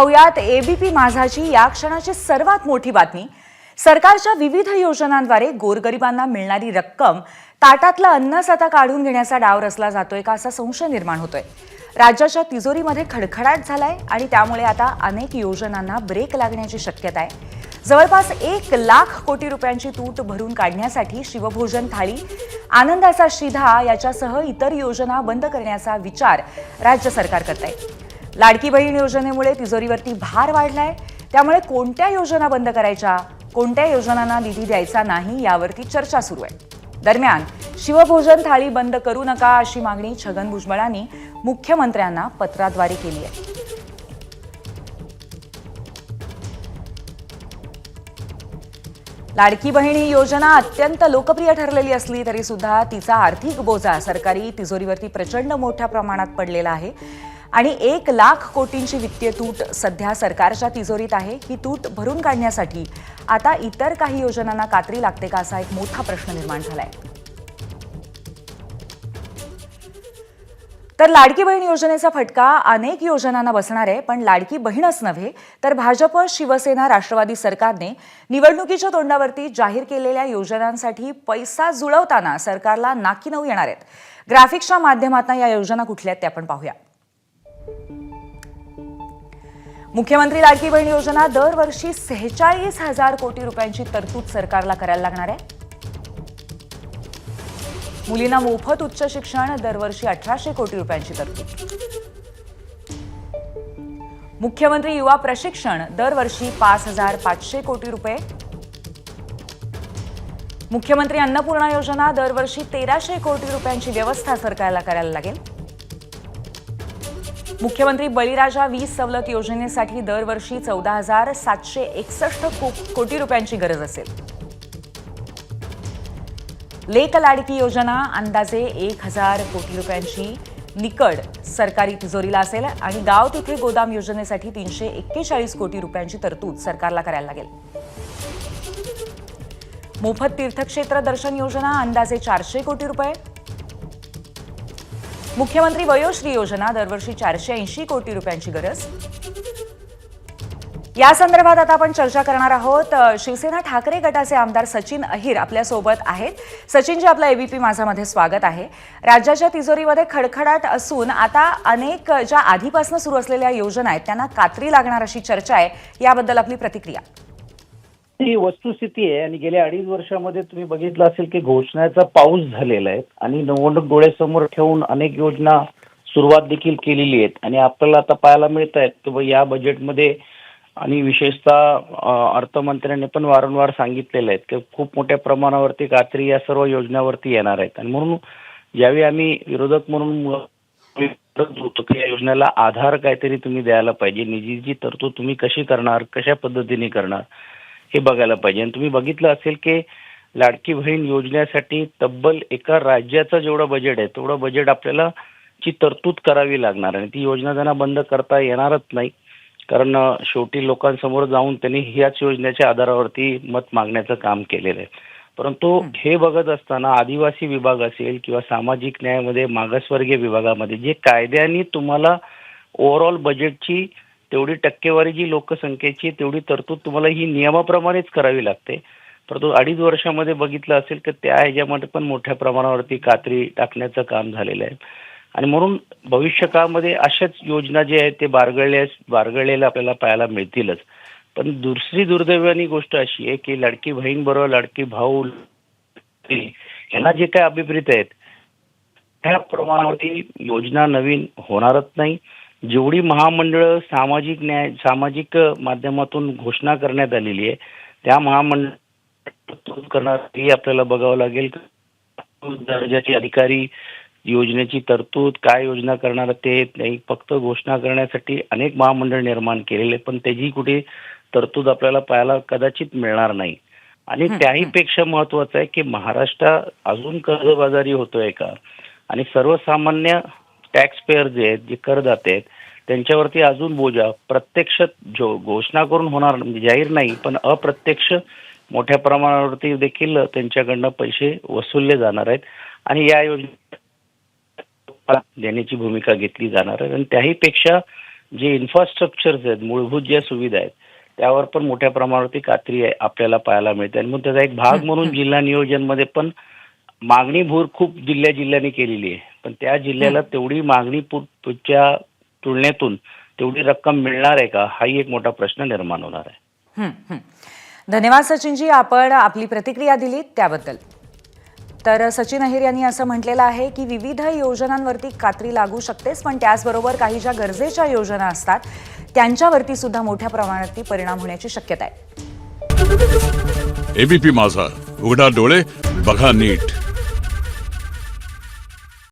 पाहुयात एबीपी माझाची या क्षणाची सर्वात मोठी बातमी। सरकारच्या विविध योजनांद्वारे गोरगरिबांना मिळणारी रक्कम ताटातलं अन्नच आता काढून घेण्याचा डाव रचला जातोय का असा संशय निर्माण होतोय। राज्याच्या तिजोरीमध्ये खडखडाट झालाय आणि त्यामुळे आता अनेक योजनांना ब्रेक लागण्याची शक्यता आहे। जवळपास 1 लाख कोटी रुपयांची तूट भरून काढण्यासाठी शिवभोजन थाळी, आनंदाचा शिधा याच्यासह इतर योजना बंद करण्याचा विचार राज्य सरकार करत आहे। लाडकी बहीण योजनेमुळे तिजोरीवरती भार वाढलाय, त्यामुळे कोणत्या योजना बंद करायच्या, कोणत्या योजनांना निधी द्यायचा नाही यावरती चर्चा सुरू आहे। दरम्यान शिवभोजन थाळी बंद करू नका अशी मागणी छगन भुजबळांनी मुख्यमंत्र्यांना पत्राद्वारे केली आहे। लाडकी बहीण ही योजना अत्यंत लोकप्रिय ठरलेली असली तरी सुद्धा तिचा आर्थिक बोजा सरकारी तिजोरीवरती प्रचंड मोठ्या प्रमाणात पडलेला आहे आणि 1 लाख कोटींची वित्तीय तूट सध्या सरकारच्या तिजोरीत आहे। ही तूट भरून काढण्यासाठी आता इतर काही योजनांना कात्री लागते का असा एक मोठा प्रश्न निर्माण झालाय। तर लाडकी बहीण योजनेचा फटका अनेक योजनांना बसणार आहे, पण लाडकी बहीणच नव्हे तर भाजप, शिवसेना, राष्ट्रवादी सरकारने निवडणुकीच्या तोंडावरती जाहीर केलेल्या योजनांसाठी पैसा जुळवताना सरकारला नाकीनऊ येणार आहेत। ग्राफिक्सच्या माध्यमातून या योजना कुठल्या आहेत ते आपण पाहूया। मुख्यमंत्री लाडकी बहीण योजना दरवर्षी 46,000 कोटी रुपयांची तरतूद सरकारला करायला लागणार आहे। मुलींना मोफत उच्च शिक्षण दरवर्षी 1800 कोटी रुपयांची तरतूद। मुख्यमंत्री युवा प्रशिक्षण दरवर्षी 5,500 कोटी रुपये। मुख्यमंत्री अन्नपूर्णा योजना दरवर्षी 1,300 कोटी रुपयांची व्यवस्था सरकारला करायला लागेल। मुख्यमंत्री बळीराजा वीज सवलत योजनेसाठी दरवर्षी 14,761 कोटी रुपयांची गरज असेल। लेक लाडकी योजना अंदाजे 1,000 कोटी रुपयांची निकड सरकारी तिजोरीला असेल आणि गाव तिथे गोदाम योजनेसाठी 341 कोटी रुपयांची तरतूद सरकारला करायला लागेल। मोफत तीर्थक्षेत्र दर्शन योजना अंदाजे 400 कोटी रुपये। मुख्यमंत्री वयोश्री योजना दरवर्षी 480 कोटी रुपयांची गरज। या संदर्भात आता आपण चर्चा करणार आहोत। शिवसेना ठाकरे गटाचे आमदार सचिन अहिर आपल्या सोबत आहेत। सचिनजी, आपलं एबीपी माझामध्ये स्वागत आहे। राज्याच्या तिजोरीमध्ये खडखडाट असून आता अनेक ज्या आधीपासून सुरू असलेल्या योजना आहेत त्यांना कात्री लागणार अशी चर्चा आहे, याबद्दल आपली प्रतिक्रिया। ही वस्तुस्थिती आहे आणि गेल्या 2.5 वर्षामध्ये तुम्ही बघितलं असेल की घोषणाचा पाऊस झालेला आहे आणि निवडणूक डोळ्यासमोर ठेवून अनेक योजना सुरुवात देखील केलेली आहेत आणि आपल्याला आता पाहायला मिळत आहेत की या बजेटमध्ये आणि विशेषतः अर्थमंत्र्यांनी पण वारंवार सांगितलेलं आहे की खूप मोठ्या प्रमाणावरती कात्री या सर्व योजनावरती येणार आहेत आणि म्हणून ज्यावेळी आम्ही विरोधक म्हणून होतो की या योजनेला आधार काहीतरी तुम्ही द्यायला पाहिजे, निधीची तरतूद तुम्ही कशी करणार, कशा पद्धतीने करणार हे बघायला पाहिजे। आणि तुम्ही बघितलं असेल की लाडकी बहीण योजनेसाठी तब्बल एका राज्याचं जेवढं बजेट आहे तेवढं बजेट आपल्याला ची तरतूद करावी लागणार आणि ती योजना त्यांना बंद करता येणारच नाही, कारण शेवटी लोकांसमोर जाऊन त्यांनी ह्याच योजनेच्या आधारावरती मत मागण्याचं काम केलेलं आहे। परंतु हे बघत असताना आदिवासी विभाग असेल किंवा सामाजिक न्यायामध्ये मागासवर्गीय विभागामध्ये जे कायद्याने तुम्हाला ओव्हरऑल बजेटची तेवढी टक्केवारी जी लोकसंख्येची तेवढी तरतूद तुम्हाला ही नियमाप्रमाणेच करावी लागते, परंतु 2.5 वर्षामध्ये बघितलं असेल की त्या ह्याच्यामध्ये पण मोठ्या प्रमाणावरती कात्री टाकण्याचं काम झालेलं आहे आणि म्हणून भविष्य काळामध्ये अशाच योजना जे आहेत ते बारगळलेल्या आपल्याला पाहायला मिळतीलच। पण दुसरी दुर्दैवानी गोष्ट अशी आहे की लाडकी बहीण बरोबर लाडकी भाऊ यांना जे काय अभिप्रेत आहेत त्या प्रमाणावरती योजना नवीन होणारच नाही। जेवढी महामंडळ सामाजिक माध्यमातून घोषणा करण्यात आलेली आहे त्या महामंडळ करणारी आपल्याला बघावं लागेल दर्जाचे अधिकारी योजनेची तरतूद काय योजना करणार ते नाही, फक्त घोषणा करण्यासाठी अनेक महामंडळ निर्माण केलेले पण त्याची कुठे तरतूद आपल्याला पाहायला कदाचित मिळणार नाही। आणि त्याही पेक्षा महत्वाचं आहे की महाराष्ट्र अजून कर्जबाजारी होतोय का आणि सर्वसामान्य टॅक्स पेअर जे आहेत जे करदाते आहेत त्यांच्यावरती अजून बोजा प्रत्यक्ष जो घोषणा करून होणार जाहीर नाही पण अप्रत्यक्ष मोठ्या प्रमाणावरती देखील त्यांच्याकडनं पैसे वसूलले जाणार आहेत आणि या योजने देण्याची भूमिका घेतली जाणार आहे। आणि त्याही पेक्षा जे इन्फ्रास्ट्रक्चर्स आहेत, मूलभूत ज्या सुविधा आहेत, त्यावर पण मोठ्या प्रमाणावरती कात्री आपल्याला पाहायला मिळते. आणि मग त्याचा एक भाग म्हणून जिल्हा नियोजनमध्ये पण मागणी भूर खूप जिल्ह्याने केलेली आहे, पण त्या जिल्ह्याला तेवढी मागणी च्या तुलनेतून तेवढी रक्कम मिळणार आहे का, हाही एक मोठा प्रश्न निर्माण होणार आहे. धन्यवाद सचिनजी, आपण आपली प्रतिक्रिया दिलीत त्याबद्दल. तर सचिन अहिर यांनी असं म्हटलेलं आहे की विविध योजनांवरती कात्री लागू शकतेच, पण त्याचबरोबर काही ज्या गरजेच्या योजना असतात त्यांच्यावरती सुद्धा मोठ्या प्रमाणात परिणाम होण्याची शक्यता आहे. एबीपी माझा, उघडा डोळे बघा नीट.